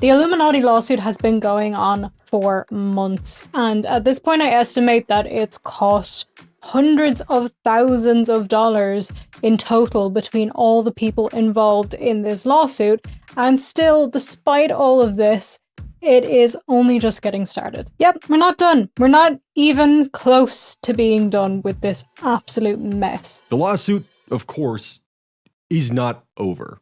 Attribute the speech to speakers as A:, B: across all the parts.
A: The Illuminaughtii lawsuit has been going on for months, and at this point I estimate that it's cost hundreds of thousands of dollars in total between all the people involved in this lawsuit, and still, despite all of this, it is only just getting started. Yep, we're not done. We're not even close to being done with this absolute mess.
B: The lawsuit, of course, is not over.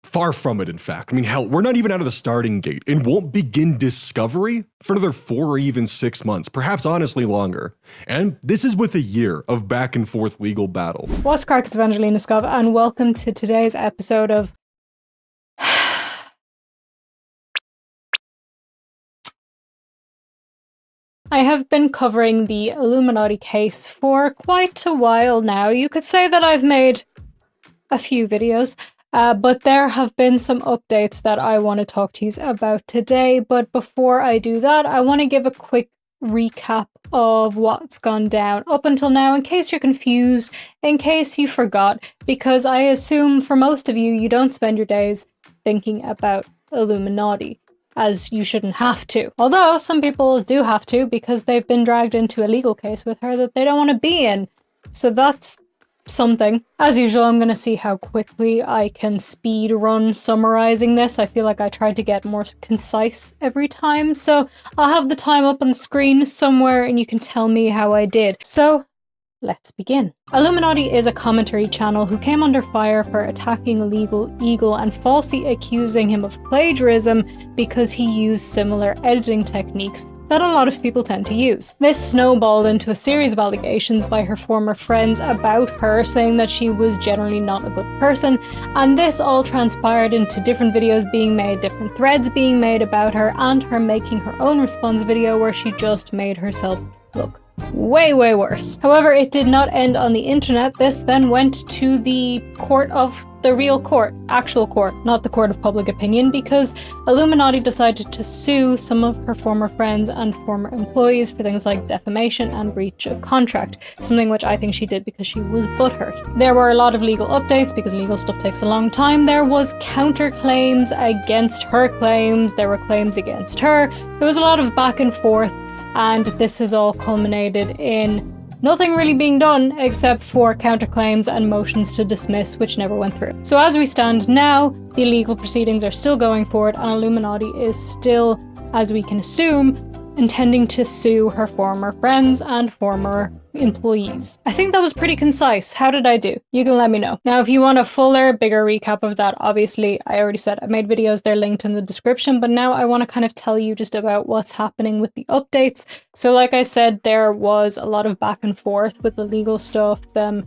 B: Far from it, in fact. I mean, hell, we're not even out of the starting gate and won't begin discovery for another 4 or even 6 months, perhaps honestly longer. And this is with a year of back and forth legal battle.
A: What's crack? It's VangelinaSkov, and welcome to today's episode of I have been covering the Illuminaughtii case for quite a while now. You could say that I've made a few videos. But there have been some updates that I want to talk to you about today. But before I do that, I want to give a quick recap of what's gone down up until now, in case you're confused, in case you forgot, because I assume for most of you, you don't spend your days thinking about Illuminaughtii, as you shouldn't have to. Although some people do have to, because they've been dragged into a legal case with her that they don't want to be in. So that's something. As usual, I'm going to see how quickly I can speed run summarizing this. I feel like I tried to get more concise every time, so I'll have the time up on the screen somewhere and you can tell me how I did. So let's begin. Illuminaughtii is a commentary channel who came under fire for attacking LegalEagle and falsely accusing him of plagiarism because he used similar editing techniques that a lot of people tend to use. This snowballed into a series of allegations by her former friends about her, saying that she was generally not a good person, and this all transpired into different videos being made, different threads being made about her, and her making her own response video where she just made herself look way worse. However, it did not end on the internet. This then went to the court of the real court, actual court, not the court of public opinion, because Illuminaughtii decided to sue some of her former friends and former employees for things like defamation and breach of contract, something which I think she did because she was butthurt. There were a lot of legal updates because legal stuff takes a long time. There was counterclaims against her claims, there were claims against her, there was a lot of back and forth, and this has all culminated in nothing really being done except for counterclaims and motions to dismiss, which never went through. So as we stand now, the legal proceedings are still going forward, and Illuminaughtii is still, as we can assume, intending to sue her former friends and former employees. I think that was pretty concise. How did I do? You can let me know. Now, if you want a fuller, bigger recap of that, obviously, I already said I made videos, they're linked in the description, but now I want to kind of tell you just about what's happening with the updates. So like I said, there was a lot of back and forth with the legal stuff, them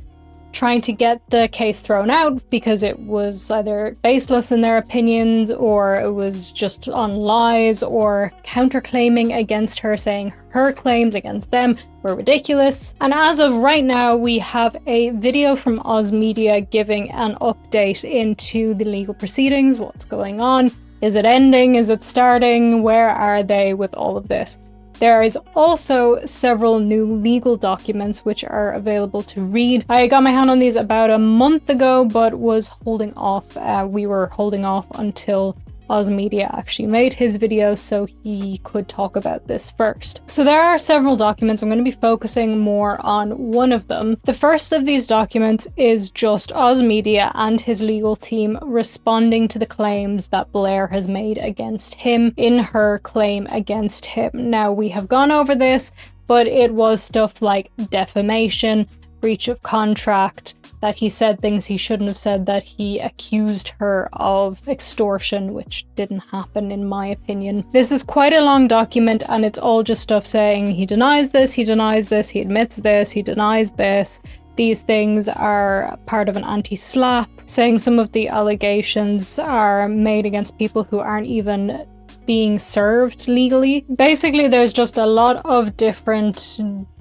A: trying to get the case thrown out because it was either baseless in their opinions, or it was just on lies, or counterclaiming against her, saying her claims against them were ridiculous. And as of right now, we have a video from OzMedia giving an update into the legal proceedings. What's going on? Is it ending? Is it starting? Where are they with all of this? There is also several new legal documents which are available to read. I got my hand on these about a month ago, but was holding off. We were holding off until OzMedia actually made his video so he could talk about this first. So there are several documents. I'm going to be focusing more on one of them. The first of these documents is just OzMedia and his legal team responding to the claims that Blair has made against him in her claim against him. Now, we have gone over this, but it was stuff like defamation, breach of contract, that he said things he shouldn't have said, that he accused her of extortion, which didn't happen in my opinion. This is quite a long document, and it's all just stuff saying he denies this, he denies this, he admits this, he denies this. These things are part of an anti-slap, saying some of the allegations are made against people who aren't even being served legally. Basically, there's just a lot of different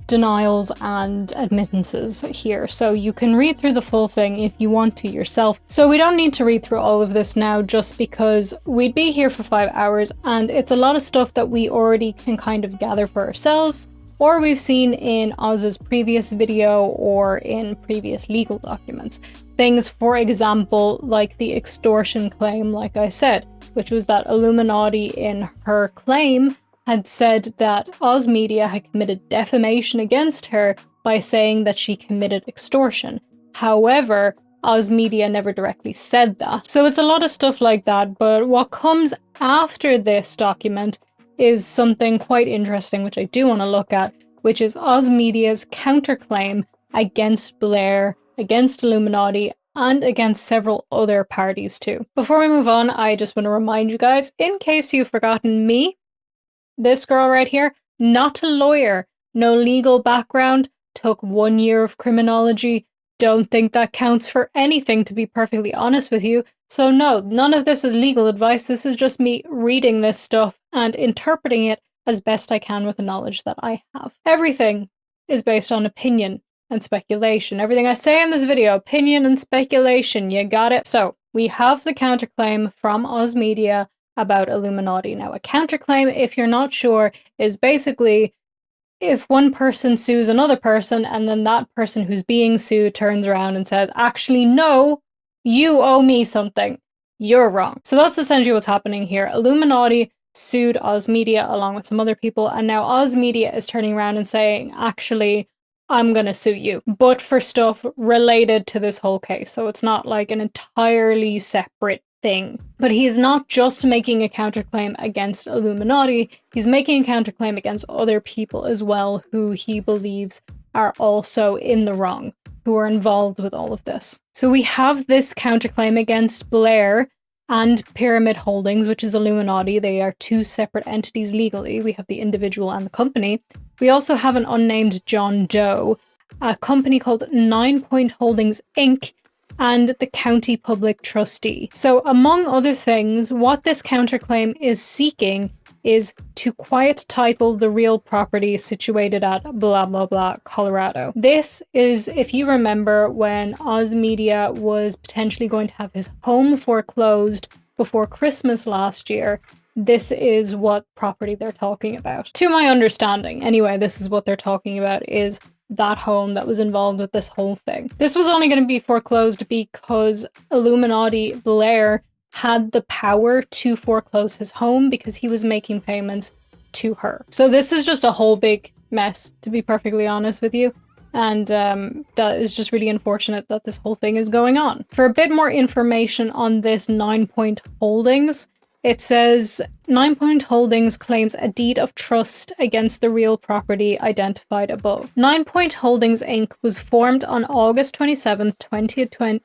A: denials and admittances here, so you can read through the full thing if you want to yourself. So we don't need to read through all of this now, just because we'd be here for 5 hours and it's a lot of stuff that we already can kind of gather for ourselves, or we've seen in Oz's previous video or in previous legal documents. Things, for example, like the extortion claim, like I said, which was that Illuminaughtii in her claim had said that OzMedia had committed defamation against her by saying that she committed extortion. However, OzMedia never directly said that. So it's a lot of stuff like that, but what comes after this document is something quite interesting, which I do want to look at, which is OzMedia's counterclaim against Blair, against Illuminaughtii, and against several other parties too. Before we move on, I just want to remind you guys, in case you've forgotten me, this girl right here, not a lawyer, no legal background, took 1 year of criminology, don't think that counts for anything, to be perfectly honest with you. So no, none of this is legal advice, this is just me reading this stuff and interpreting it as best I can with the knowledge that I have. Everything is based on opinion and speculation. Everything I say in this video, opinion and speculation, you got it? So, we have the counterclaim from OzMedia about Illuminaughtii. Now, a counterclaim, if you're not sure, is basically if one person sues another person and then that person who's being sued turns around and says, actually, no, you owe me something. You're wrong. So that's essentially what's happening here. Illuminaughtii sued OzMedia along with some other people, and now OzMedia is turning around and saying, actually, I'm gonna sue you, but for stuff related to this whole case. So it's not like an entirely separate thing. But he's not just making a counterclaim against Illuminaughtii, he's making a counterclaim against other people as well who he believes are also in the wrong, who are involved with all of this. So we have this counterclaim against Blair and Pyramid Holdings, which is Illuminaughtii. They are two separate entities legally. We have the individual and the company. We also have an unnamed John Doe, a company called 9 Point Holdings Inc., and the county public trustee. So among other things, what this counterclaim is seeking is to quiet title the real property situated at blah blah blah, Colorado. This is, if you remember, when OzMedia was potentially going to have his home foreclosed before Christmas last year. This is what property they're talking about. To my understanding, anyway, this is what they're talking about, is that home that was involved with this whole thing. This was only going to be foreclosed because Illuminaughtii Blair had the power to foreclose his home because he was making payments to her. So this is just a whole big mess, to be perfectly honest with you. And that is just really unfortunate that this whole thing is going on. For a bit more information on this 9 Point Holdings, it says 9 Point Holdings claims a deed of trust against the real property identified above. 9 Point Holdings Inc. was formed on August 27th, 2020.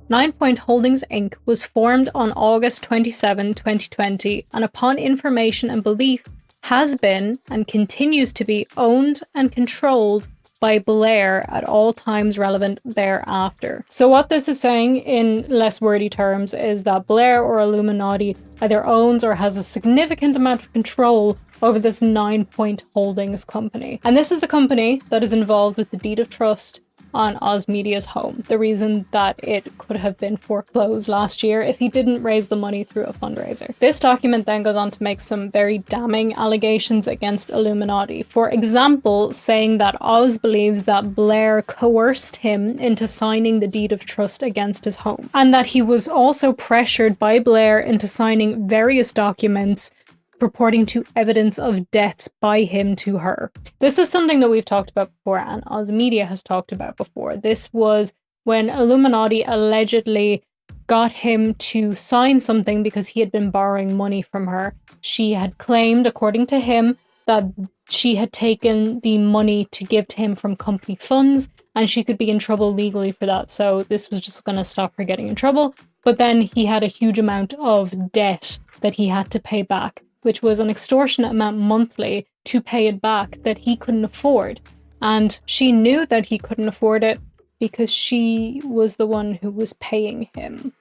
A: 9 Point Holdings Inc. was formed on August 27, 2020, and upon information and belief has been and continues to be owned and controlled by Blair at all times relevant thereafter. So what this is saying in less wordy terms is that Blair or Illuminaughtii either owns or has a significant amount of control over this 9 Point Holdings company. And this is the company that is involved with the deed of trust on OzMedia's home. The reason that it could have been foreclosed last year if he didn't raise the money through a fundraiser. This document then goes on to make some very damning allegations against Illuminaughtii. For example, saying that Oz believes that Blair coerced him into signing the deed of trust against his home, and that he was also pressured by Blair into signing various documents purporting to evidence of debts by him to her. This is something that we've talked about before and OzMedia has talked about before. This was when Illuminaughtii allegedly got him to sign something because he had been borrowing money from her. She had claimed, according to him, that she had taken the money to give to him from company funds and she could be in trouble legally for that. So this was just going to stop her getting in trouble. But then he had a huge amount of debt that he had to pay back, which was an extortionate amount monthly to pay it back that he couldn't afford. And she knew that he couldn't afford it because she was the one who was paying him.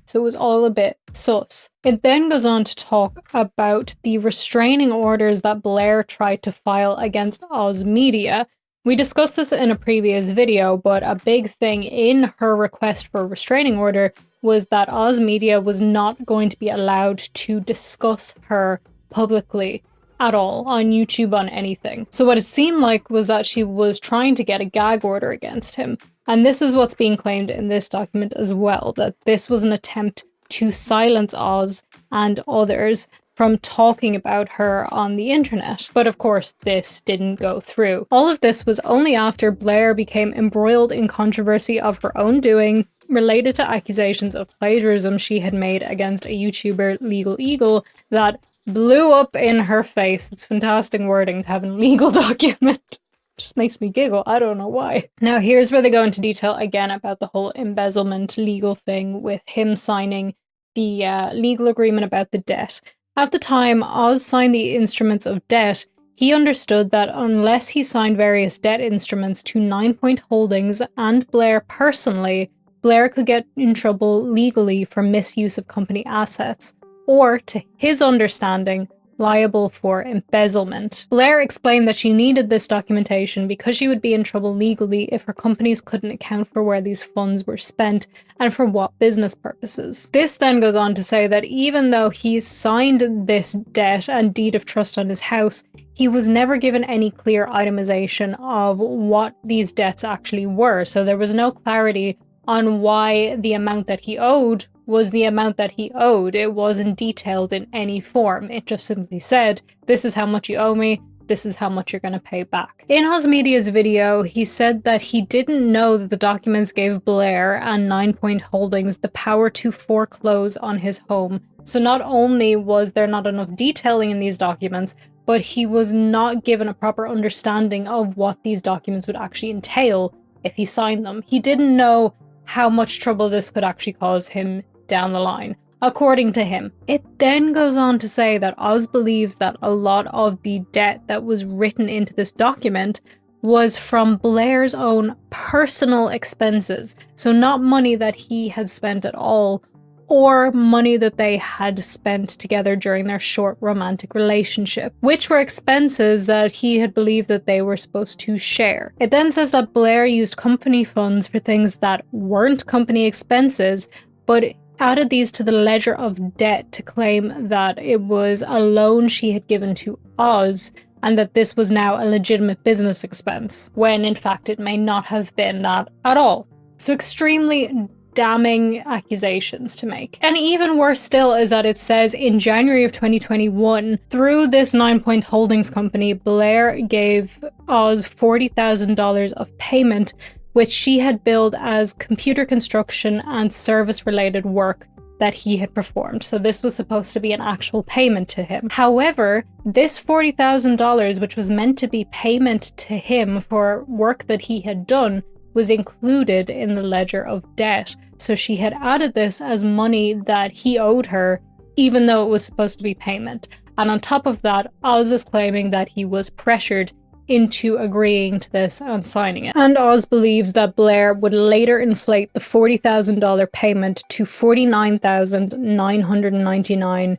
A: So it was all a bit sus. It then goes on to talk about the restraining orders that Blair tried to file against OzMedia. We discussed this in a previous video, but a big thing in her request for a restraining order was that OzMedia was not going to be allowed to discuss her publicly at all on YouTube, on anything. So what it seemed like was that she was trying to get a gag order against him. And this is what's being claimed in this document as well, that this was an attempt to silence Oz and others from talking about her on the internet. But of course, this didn't go through. All of this was only after Blair became embroiled in controversy of her own doing related to accusations of plagiarism she had made against a YouTuber, LegalEagle, that blew up in her face. It's fantastic wording to have in a legal document. Just makes me giggle. I don't know why. Now, here's where they go into detail again about the whole embezzlement legal thing with him signing the legal agreement about the debt. At the time Oz signed the instruments of debt, he understood that unless he signed various debt instruments to 9 Point Holdings and Blair personally, Blair could get in trouble legally for misuse of company assets, or, to his understanding, liable for embezzlement. Blair explained that she needed this documentation because she would be in trouble legally if her companies couldn't account for where these funds were spent and for what business purposes. This then goes on to say that even though he signed this debt and deed of trust on his house, he was never given any clear itemization of what these debts actually were, so there was no clarity on why the amount that he owed was the amount that he owed. It wasn't detailed in any form. It just simply said, this is how much you owe me, this is how much you're going to pay back. In OzMedia's video, he said that he didn't know that the documents gave Blair and 9 Point Holdings the power to foreclose on his home. So not only was there not enough detailing in these documents, but he was not given a proper understanding of what these documents would actually entail if he signed them. He didn't know how much trouble this could actually cause him down the line, according to him. It then goes on to say that Oz believes that a lot of the debt that was written into this document was from Blair's own personal expenses, so not money that he had spent at all, or money that they had spent together during their short romantic relationship, which were expenses that he had believed that they were supposed to share. It then says that Blair used company funds for things that weren't company expenses, but added these to the ledger of debt to claim that it was a loan she had given to Oz, and that this was now a legitimate business expense, when in fact it may not have been that at all. So extremely damning accusations to make. And even worse still is that it says in January of 2021, through this 9 Point Holdings company, Blair gave Oz $40,000 of payment, which she had billed as computer construction and service-related work that he had performed. So this was supposed to be an actual payment to him. However, this $40,000, which was meant to be payment to him for work that he had done, was included in the ledger of debt. So she had added this as money that he owed her, even though it was supposed to be payment. And on top of that, Oz is claiming that he was pressured into agreeing to this and signing it. And Oz believes that Blair would later inflate the $40,000 payment to $49,999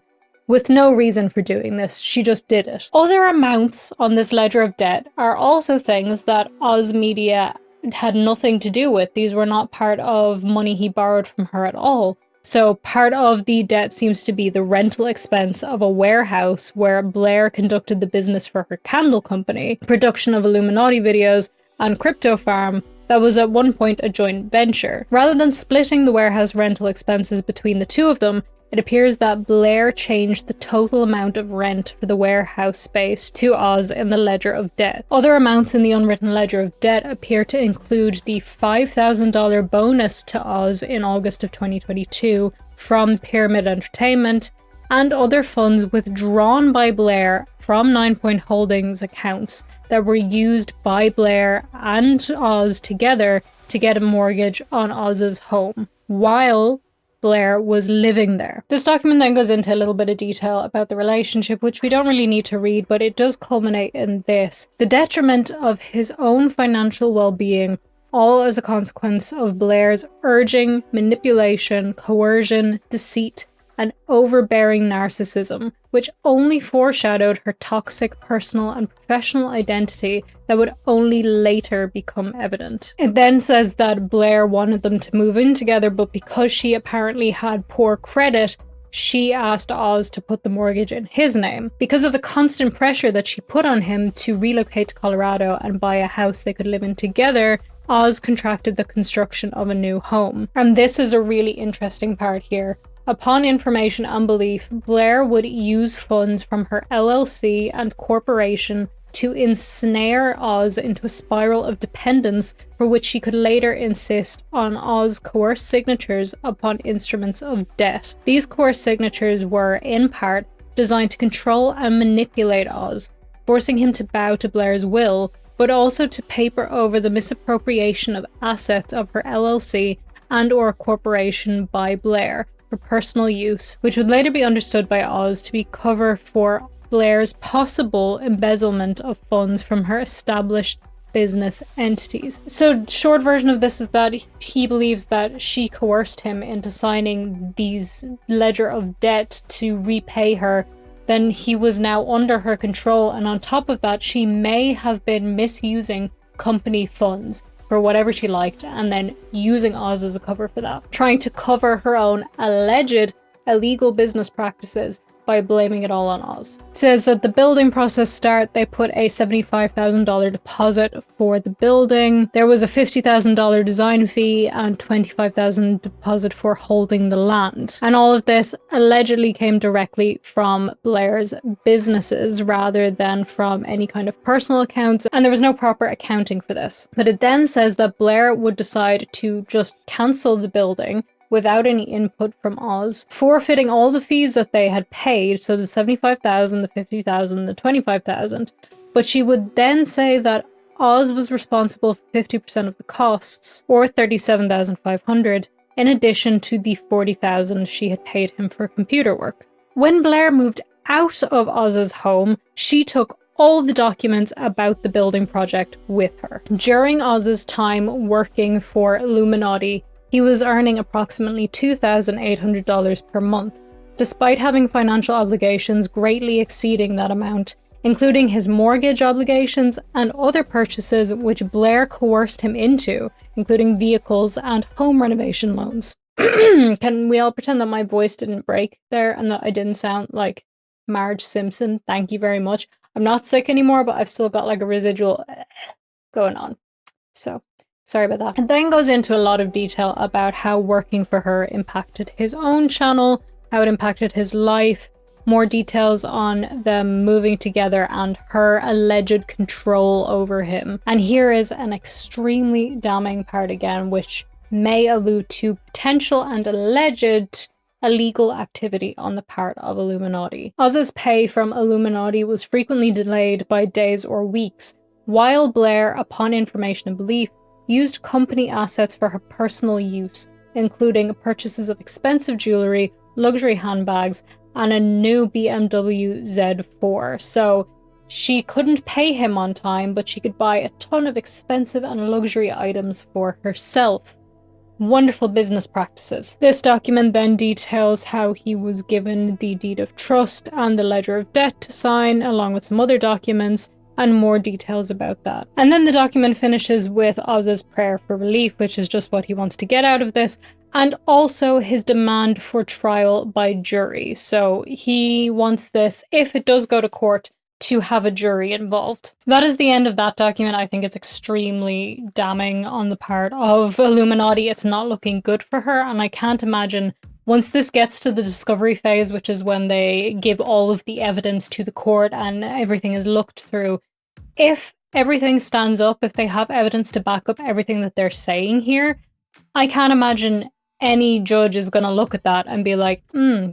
A: with no reason for doing this. She just did it. Other amounts on this ledger of debt are also things that OzMedia had nothing to do with. These were not part of money he borrowed from her at all. So part of the debt seems to be the rental expense of a warehouse where Blair conducted the business for her candle company, production of iilluminaughtii videos, and crypto farm that was at one point a joint venture. Rather than splitting the warehouse rental expenses between the two of them, it appears that Blair changed the total amount of rent for the warehouse space to Oz in the ledger of debt. Other amounts in the unwritten ledger of debt appear to include the $5,000 bonus to Oz in August of 2022 from Pyramid Entertainment, and other funds withdrawn by Blair from 9 Point Holdings accounts that were used by Blair and Oz together to get a mortgage on Oz's home, while Blair was living there. This document then goes into a little bit of detail about the relationship, which we don't really need to read, but it does culminate in this: the detriment of his own financial well-being, all as a consequence of Blair's urging, manipulation, coercion, deceit, and overbearing narcissism, which only foreshadowed her toxic personal and professional identity that would only later become evident. It then says that Blair wanted them to move in together, but because she apparently had poor credit, she asked Oz to put the mortgage in his name. Because of the constant pressure that she put on him to relocate to Colorado and buy a house they could live in together, Oz contracted the construction of a new home. And this is a really interesting part here. Upon information and belief, Blair would use funds from her LLC and corporation to ensnare Oz into a spiral of dependence for which she could later insist on Oz coerced signatures upon instruments of debt. These coerced signatures were, in part, designed to control and manipulate Oz, forcing him to bow to Blair's will, but also to paper over the misappropriation of assets of her LLC and/or corporation by Blair for personal use, which would later be understood by Oz to be cover for Blair's possible embezzlement of funds from her established business entities. So, short version of this is that he believes that she coerced him into signing these ledger of debt to repay her. Then he was now under her control, and on top of that, she may have been misusing company funds for whatever she liked, and then using Oz as a cover for that, trying to cover her own alleged illegal business practices by blaming it all on Oz. It says that the building process start, they put a $75,000 deposit for the building. There was a $50,000 design fee and $25,000 deposit for holding the land. And all of this allegedly came directly from Blair's businesses rather than from any kind of personal accounts, and there was no proper accounting for this. But it then says that Blair would decide to just cancel the building without any input from Oz, forfeiting all the fees that they had paid, so the $75,000, the $50,000, the $25,000. But she would then say that Oz was responsible for 50% of the costs, or $37,500, in addition to the $40,000 she had paid him for computer work. When Blair moved out of Oz's home, she took all the documents about the building project with her. During Oz's time working for Illuminaughtii, he was earning approximately $2,800 per month, despite having financial obligations greatly exceeding that amount, including his mortgage obligations and other purchases which Blair coerced him into, including vehicles and home renovation loans. Can we all pretend that my voice didn't break there and that I didn't sound like Marge Simpson? Thank you very much. I'm not sick anymore, but I've still got like a residual going on. So sorry about that. It then goes into a lot of detail about how working for her impacted his own channel, how it impacted his life, more details on them moving together and her alleged control over him. And here is an extremely damning part again, which may allude to potential and alleged illegal activity on the part of Illuminaughtii. Oz's pay from Illuminaughtii was frequently delayed by days or weeks, while Blair, upon information and belief, used company assets for her personal use, including purchases of expensive jewelry, luxury handbags, and a new BMW Z4. So she couldn't pay him on time, but she could buy a ton of expensive and luxury items for herself. Wonderful business practices. This document then details how he was given the deed of trust and the ledger of debt to sign, along with some other documents, and more details about that. And then the document finishes with Oz's prayer for relief, which is just what he wants to get out of this, and also his demand for trial by jury. So he wants this, if it does go to court, to have a jury involved. So that is the end of that document. I think it's extremely damning on the part of Illuminaughtii. It's not looking good for her, and I can't imagine once this gets to the discovery phase, which is when they give all of the evidence to the court and everything is looked through, if everything stands up, if they have evidence to back up everything that they're saying here, I can't imagine any judge is going to look at that and be like,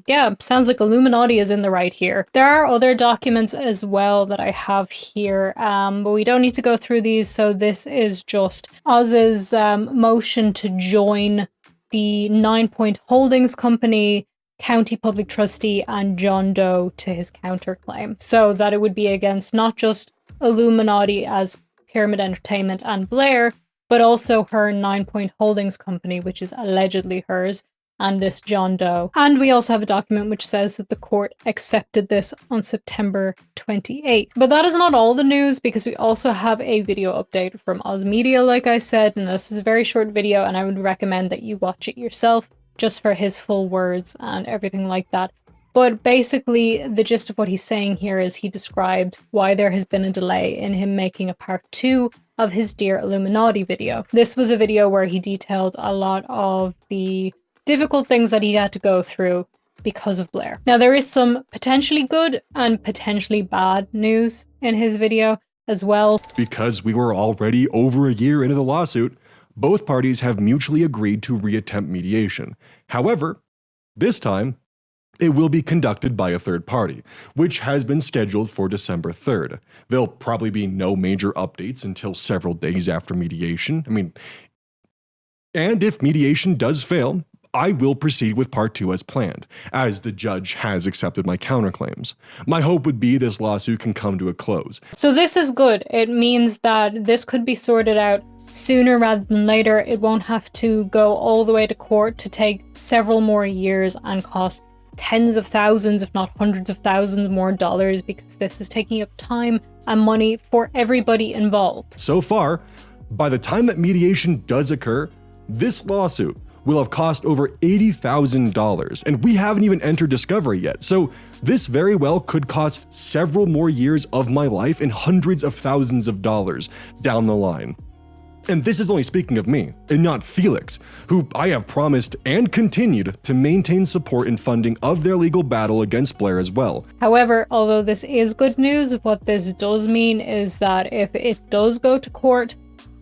A: yeah, sounds like Illuminaughtii is in the right here. There are other documents as well that I have here, but we don't need to go through these. So this is just Oz's motion to join the 9 Point Holdings Company, county public trustee, and John Doe to his counterclaim. So that it would be against not just Illuminaughtii as Pyramid Entertainment and Blair, but also her 9 Point Holdings Company, which is allegedly hers, and this John Doe. And we also have a document which says that the court accepted this on September 28th. But that is not all the news, because we also have a video update from OzMedia, like I said, and this is a very short video, and I would recommend that you watch it yourself. just for his full words and everything like that. But basically, the gist of what he's saying here is he described why there has been a delay in him making a part 2 of his Dear Illuminati video. This was a video where he detailed a lot of the difficult things that he had to go through because of Blair. Now, there is some potentially good and potentially bad news in his video as well.
B: Because we were already over a year into the lawsuit, both parties have mutually agreed to reattempt mediation. However, this time, it will be conducted by a third party, which has been scheduled for December 3rd. There'll probably be no major updates until several days after mediation. And if mediation does fail, I will proceed with part 2 as planned, as the judge has accepted my counterclaims. My hope would be this lawsuit can come to a close.
A: So this is good. It means that this could be sorted out sooner rather than later. It won't have to go all the way to court to take several more years and cost tens of thousands, if not hundreds of thousands more dollars, because this is taking up time and money for everybody involved.
B: So far, by the time that mediation does occur, this lawsuit will have cost over $80,000, and we haven't even entered discovery yet. So this very well could cost several more years of my life and hundreds of thousands of dollars down the line. And this is only speaking of me, and not Felix, who I have promised and continued to maintain support and funding of their legal battle against Blair as well.
A: However, although this is good news, what this does mean is that if it does go to court,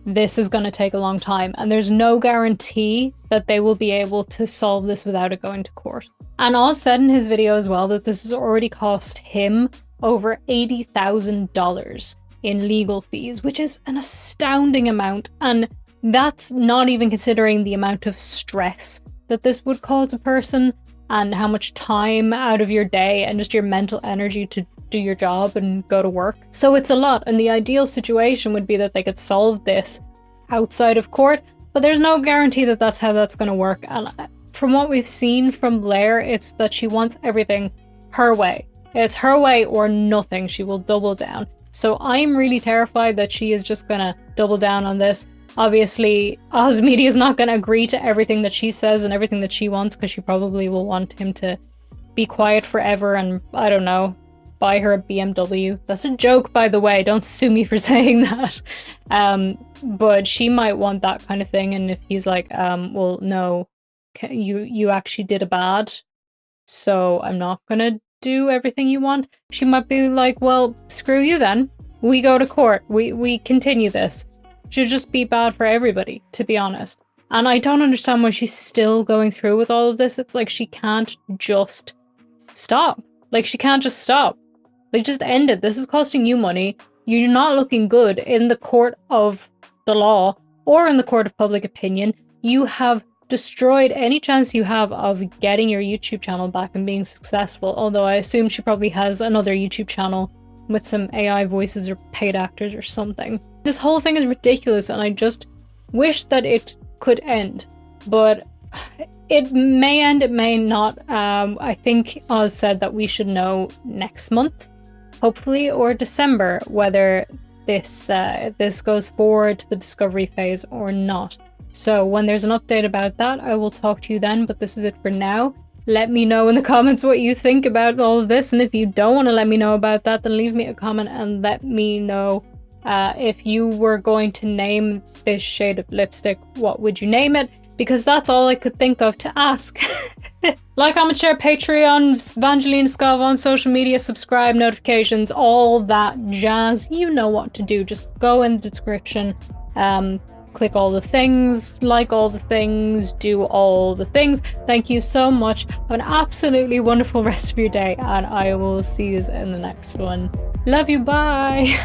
A: this is going to take a long time, and there's no guarantee that they will be able to solve this without it going to court. And Oz said in his video as well that this has already cost him over $80,000 in legal fees, which is an astounding amount, and that's not even considering the amount of stress that this would cause a person and how much time out of your day and just your mental energy to do your job and go to work. So it's a lot, and the ideal situation would be that they could solve this outside of court, but there's no guarantee that that's how that's going to work. And from what we've seen from Blair, it's that she wants everything her way. It's her way or nothing. She will double down. So I'm really terrified that she is just going to double down on this. Obviously, OzMedia is not going to agree to everything that she says and everything that she wants, because she probably will want him to be quiet forever and, I don't know, buy her a BMW. That's a joke, by the way. Don't sue me for saying that. But she might want that kind of thing. And if he's like, well, no, you actually did a bad, so I'm not going to do everything you want. She might be like, well, screw you then. We go to court. We continue this. It should just be bad for everybody, to be honest. And I don't understand why she's still going through with all of this. It's like she can't just stop. Like, she can't just stop. Like, just end it. This is costing you money. You're not looking good in the court of the law or in the court of public opinion. You have destroyed any chance you have of getting your YouTube channel back and being successful. Although I assume she probably has another YouTube channel with some AI voices or paid actors or something. This whole thing is ridiculous, and I just wish that it could end. But it may end, it may not. I think Oz said that we should know next month, hopefully, or December, whether this goes forward to the discovery phase or not. So when there's an update about that, I will talk to you then, but this is it for now. Let me know in the comments what you think about all of this, and if you don't want to let me know about that, then leave me a comment and let me know if you were going to name this shade of lipstick, what would you name it? Because that's all I could think of to ask. Like, comment, share, Patreon, VangelinaSkov on social media, subscribe, notifications, all that jazz. You know what to do. Just go in the description, click all the things, like all the things, do all the things. Thank you so much. Have an absolutely wonderful rest of your day, and I will see you in the next one. Love you, bye.